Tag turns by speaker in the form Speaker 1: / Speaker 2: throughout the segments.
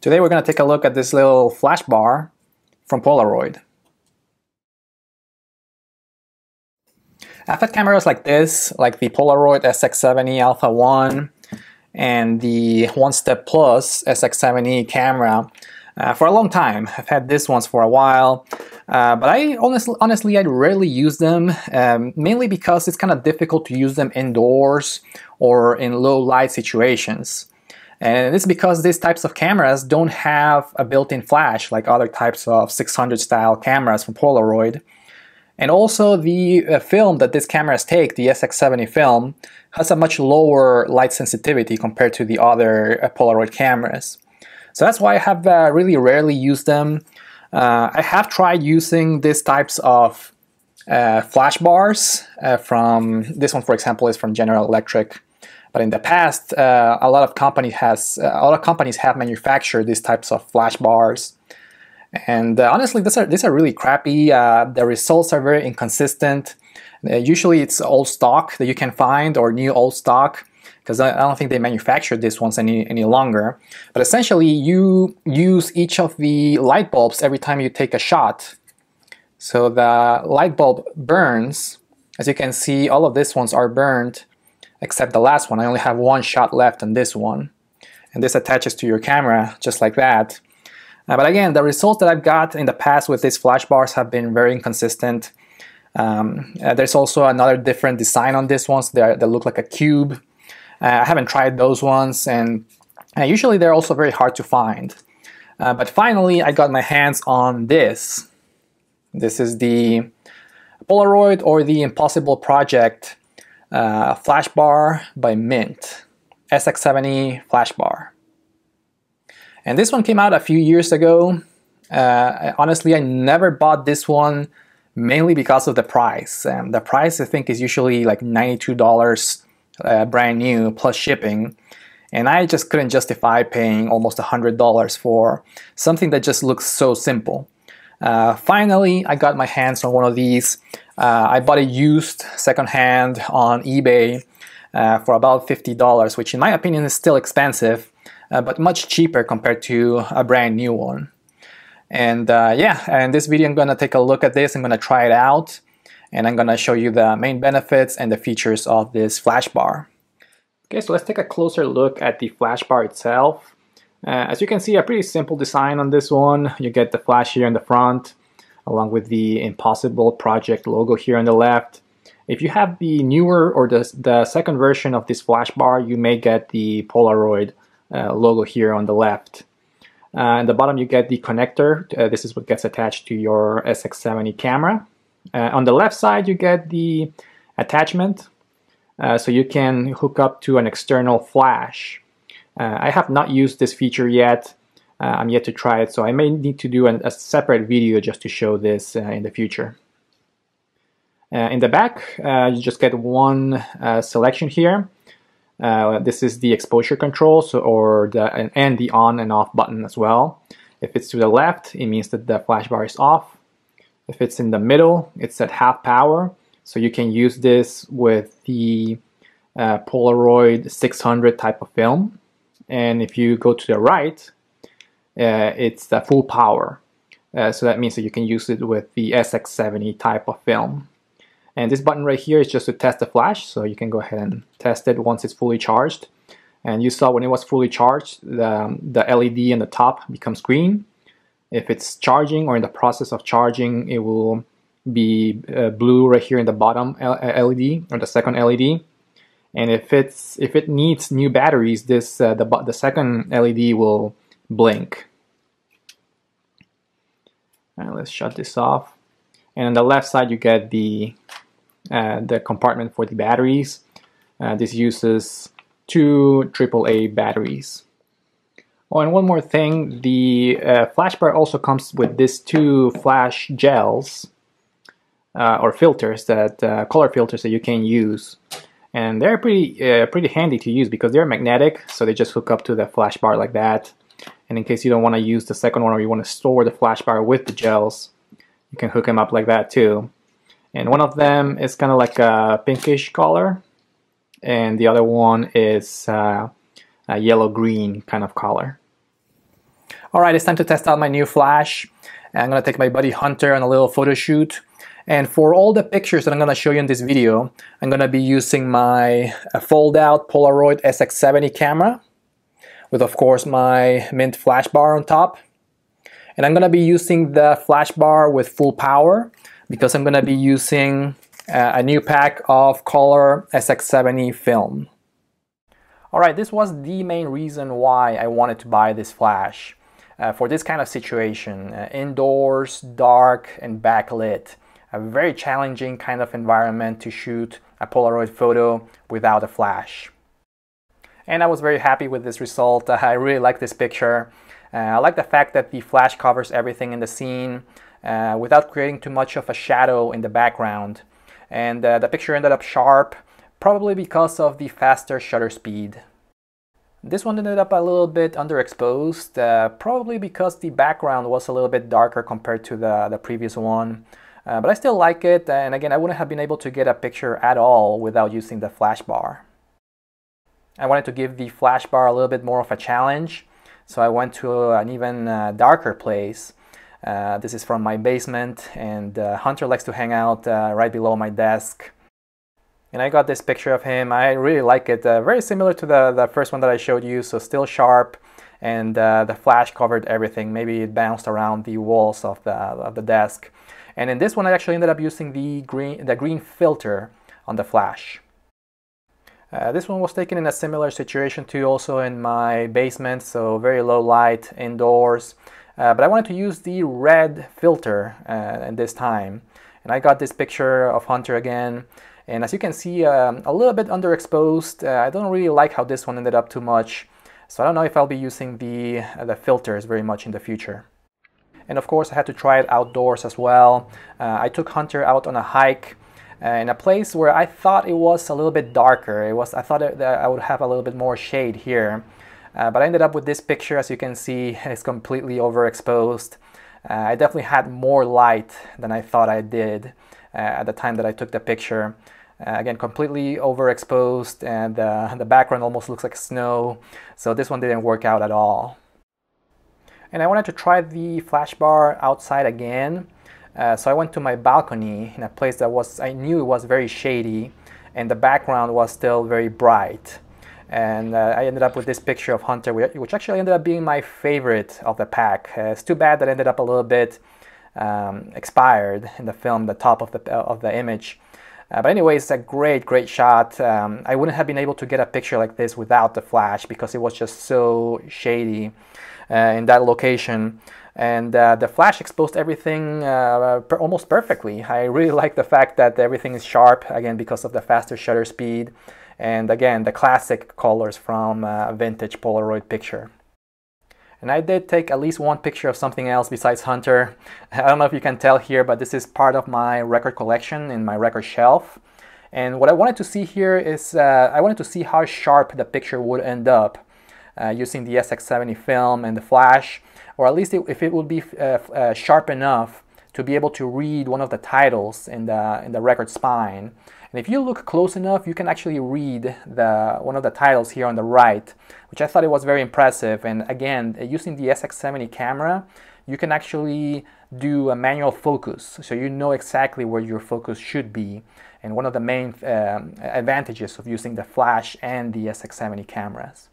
Speaker 1: Today we're going to take a look at this little flash bar from Polaroid. I've had cameras like this, like the Polaroid SX70 Alpha 1 and the One Step Plus SX70 camera for a long time. I've had these ones for a while, but I honestly I rarely use them, mainly because it's kind of difficult to use them indoors or in low light situations. And it's because these types of cameras don't have a built-in flash like other types of 600 style cameras from Polaroid. And also the film that these cameras take, the SX70 film, has a much lower light sensitivity compared to the other Polaroid cameras. So that's why I have really rarely used them. I have tried using these types of flash bars from, this one for example is from General Electric. But in the past, a lot of companies have manufactured these types of flash bars, and honestly, these are really crappy. The results are very inconsistent. Usually, it's old stock that you can find, or new old stock, because I don't think they manufacture these ones any longer. But essentially, you use each of the light bulbs every time you take a shot. So the light bulb burns. As you can see, all of these ones are burned, except the last one. I only have one shot left on this one. And this attaches to your camera just like that. But again, the results that I've got in the past with these flash bars have been very inconsistent. There's also another different design on these ones. They look like a cube. I haven't tried those ones, and usually they're also very hard to find. But finally, I got my hands on this. This is the Polaroid, or the Impossible Project flash bar by Mint, SX70 Flashbar. And this one came out a few years ago. Honestly, I never bought this one, mainly because of the price. The price I think is usually like $92 brand new plus shipping, and I just couldn't justify paying almost $100 for something that just looks so simple. Finally, I got my hands on one of these. I bought it used, secondhand on eBay for about $50, which in my opinion is still expensive, but much cheaper compared to a brand new one. And yeah, in this video I'm going to take a look at this. I'm going to try it out, and I'm going to show you the main benefits and the features of this flash bar. Okay, so let's take a closer look at the flash bar itself. As you can see, a pretty simple design on this one. You get the flash here in the front, along with the Impossible Project logo here on the left. If you have the newer or the second version of this flash bar, you may get the Polaroid logo here on the left. In the bottom you get the connector. This is what gets attached to your SX70 camera. On the left side you get the attachment, so you can hook up to an external flash. I have not used this feature yet. I'm yet to try it, so I may need to do a separate video just to show this in the future. In the back, you just get one selection here. This is the exposure control, and the on and off button as well. If it's to the left, it means that the flash bar is off. If it's in the middle, it's at half power, so you can use this with the Polaroid 600 type of film. And if you go to the right, it's the full power. So that means that you can use it with the SX70 type of film. And this button right here is just to test the flash, so you can go ahead and test it once it's fully charged. And you saw when it was fully charged, the LED on the top becomes green. If it's charging or in the process of charging, it will be blue right here in the bottom LED, or the second LED. And if it needs new batteries, the second LED will blink. Let's shut this off. And on the left side you get the compartment for the batteries. This uses 2 AAA batteries. Oh, and one more thing, the flash bar also comes with these 2 flash gels or filters, color filters that you can use. And they're pretty handy to use because they're magnetic, so they just hook up to the flash bar like that. And in case you don't want to use the second one, or you want to store the flash bar with the gels, you can hook them up like that too. And one of them is kind of like a pinkish color, and the other one is a yellow-green kind of color. Alright, it's time to test out my new flash. I'm going to take my buddy Hunter on a little photo shoot. And for all the pictures that I'm going to show you in this video, I'm going to be using my fold-out Polaroid SX70 camera with, of course, my Mint Flashbar on top. And I'm going to be using the Flashbar with full power because I'm going to be using a new pack of color SX70 film. Alright, this was the main reason why I wanted to buy this flash. For this kind of situation, indoors, dark and backlit, a very challenging kind of environment to shoot a Polaroid photo without a flash. And I was very happy with this result. I really like this picture. I like the fact that the flash covers everything in the scene without creating too much of a shadow in the background. And the picture ended up sharp, probably because of the faster shutter speed. This one ended up a little bit underexposed, probably because the background was a little bit darker compared to the previous one. But I still like it, and again, I wouldn't have been able to get a picture at all without using the flash bar. I wanted to give the flash bar a little bit more of a challenge, so I went to an even darker place. This is from my basement, and Hunter likes to hang out right below my desk. And I got this picture of him. I really like it. Very similar to the first one that I showed you, so still sharp, and the flash covered everything. Maybe it bounced around the walls of the desk. And in this one, I actually ended up using the green filter on the flash. This one was taken in a similar situation too, also in my basement, so very low light indoors. But I wanted to use the red filter in this time. And I got this picture of Hunter again. And as you can see, a little bit underexposed. I don't really like how this one ended up too much. So I don't know if I'll be using the filters very much in the future. And of course, I had to try it outdoors as well. I took Hunter out on a hike in a place where I thought it was a little bit darker. I thought that I would have a little bit more shade here. But I ended up with this picture. As you can see, it's completely overexposed. I definitely had more light than I thought I did at the time that I took the picture. Again, completely overexposed, and the background almost looks like snow. So this one didn't work out at all. And I wanted to try the flash bar outside again. So I went to my balcony in a place that I knew it was very shady, and the background was still very bright. And I ended up with this picture of Hunter, which actually ended up being my favorite of the pack. It's too bad that it ended up a little bit expired in the film, the top of the image. But anyways, it's a great shot. I wouldn't have been able to get a picture like this without the flash because it was just so shady in that location. And the flash exposed everything almost perfectly. I really like the fact that everything is sharp, again, because of the faster shutter speed. And again, the classic colors from a vintage Polaroid picture. And I did take at least one picture of something else besides Hunter. I don't know if you can tell here, but this is part of my record collection in my record shelf. And what I wanted to see here is, I wanted to see how sharp the picture would end up using the SX70 film and the flash, or at least if it would be sharp enough to be able to read one of the titles in the record spine. And if you look close enough, you can actually read one of the titles here on the right, which I thought it was very impressive. And again, using the SX70 camera, you can actually do a manual focus, so you know exactly where your focus should be. And one of the main advantages of using the flash and the SX70 cameras.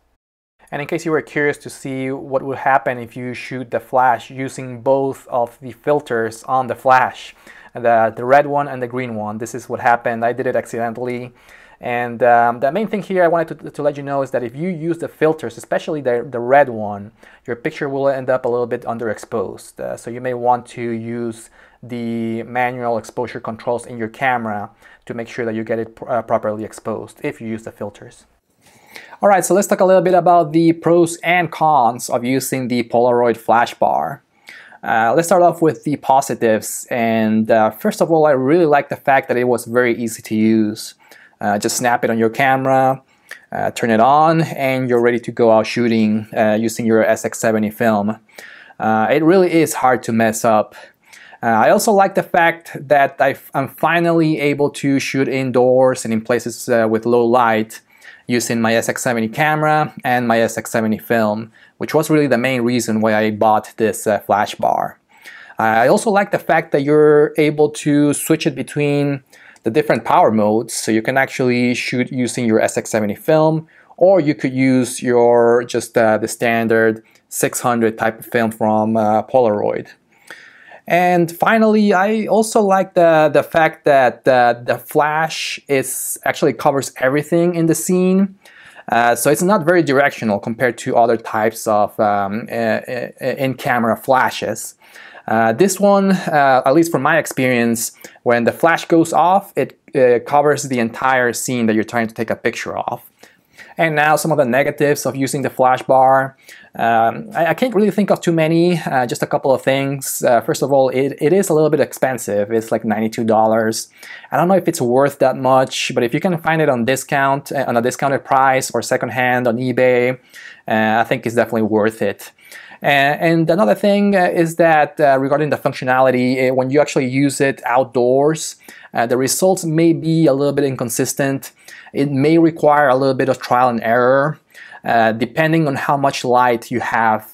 Speaker 1: And in case you were curious to see what would happen if you shoot the flash using both of the filters on the flash, the red one and the green one, this is what happened. I did it accidentally. And the main thing here I wanted to let you know is that if you use the filters, especially the red one, your picture will end up a little bit underexposed. So you may want to use the manual exposure controls in your camera to make sure that you get it properly exposed if you use the filters. Alright, so let's talk a little bit about the pros and cons of using the Polaroid Flashbar. Let's start off with the positives, and first of all, I really like the fact that it was very easy to use. Just snap it on your camera, turn it on, and you're ready to go out shooting using your SX70 film. It really is hard to mess up. I also like the fact that I'm finally able to shoot indoors and in places with low light using my SX70 camera and my SX70 film which was really the main reason why I bought this flash bar. I also like the fact that you're able to switch it between the different power modes, so you can actually shoot using your SX70 film, or you could use your the standard 600 type of film from Polaroid. And finally, I also like the fact that the flash actually covers everything in the scene. So it's not very directional compared to other types of in-camera flashes. This one, at least from my experience, when the flash goes off, it covers the entire scene that you're trying to take a picture of. And now some of the negatives of using the flash bar. I can't really think of too many, just a couple of things. First of all, it is a little bit expensive. It's like $92. I don't know if it's worth that much, but if you can find it on discount, on a discounted price or secondhand on eBay, I think it's definitely worth it. And another thing is that regarding the functionality, when you actually use it outdoors, the results may be a little bit inconsistent. It may require a little bit of trial and error, depending on how much light you have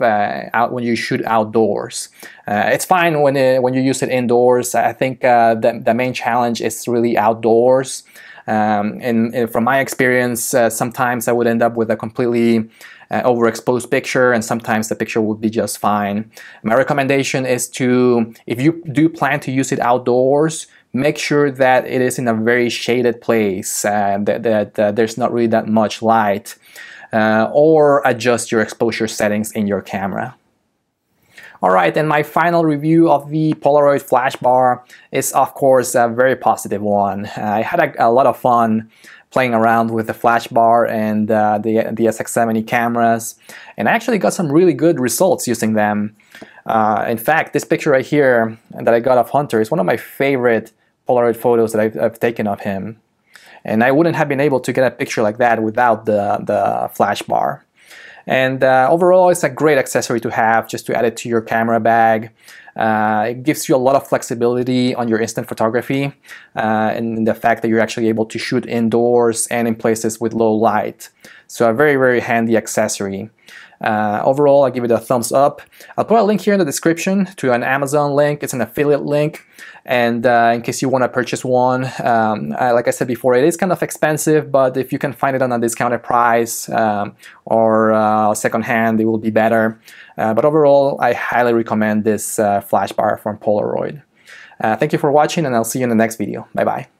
Speaker 1: when you shoot outdoors. It's fine when you use it indoors. I think the main challenge is really outdoors. And from my experience, sometimes I would end up with a completely overexposed picture, and sometimes the picture would be just fine. My recommendation is if you do plan to use it outdoors, make sure that it is in a very shaded place, that there's not really that much light, or adjust your exposure settings in your camera. Alright, and my final review of the Polaroid flash bar is of course a very positive one. I had a lot of fun playing around with the flash bar and the SX70 cameras, and I actually got some really good results using them. In fact, this picture right here that I got of Hunter is one of my favorite Polaroid photos that I've taken of him, and I wouldn't have been able to get a picture like that without the flash bar. And overall, it's a great accessory to have, just to add it to your camera bag. It gives you a lot of flexibility on your instant photography, and the fact that you're actually able to shoot indoors and in places with low light. So a very, very handy accessory. Overall, I give it a thumbs up. I'll put a link here in the description to an Amazon link. It's an affiliate link, and in case you want to purchase one, like I said before, it is kind of expensive, but if you can find it on a discounted price or secondhand, it will be better. But overall, I highly recommend this flash bar from Polaroid. Thank you for watching, and I'll see you in the next video. Bye bye.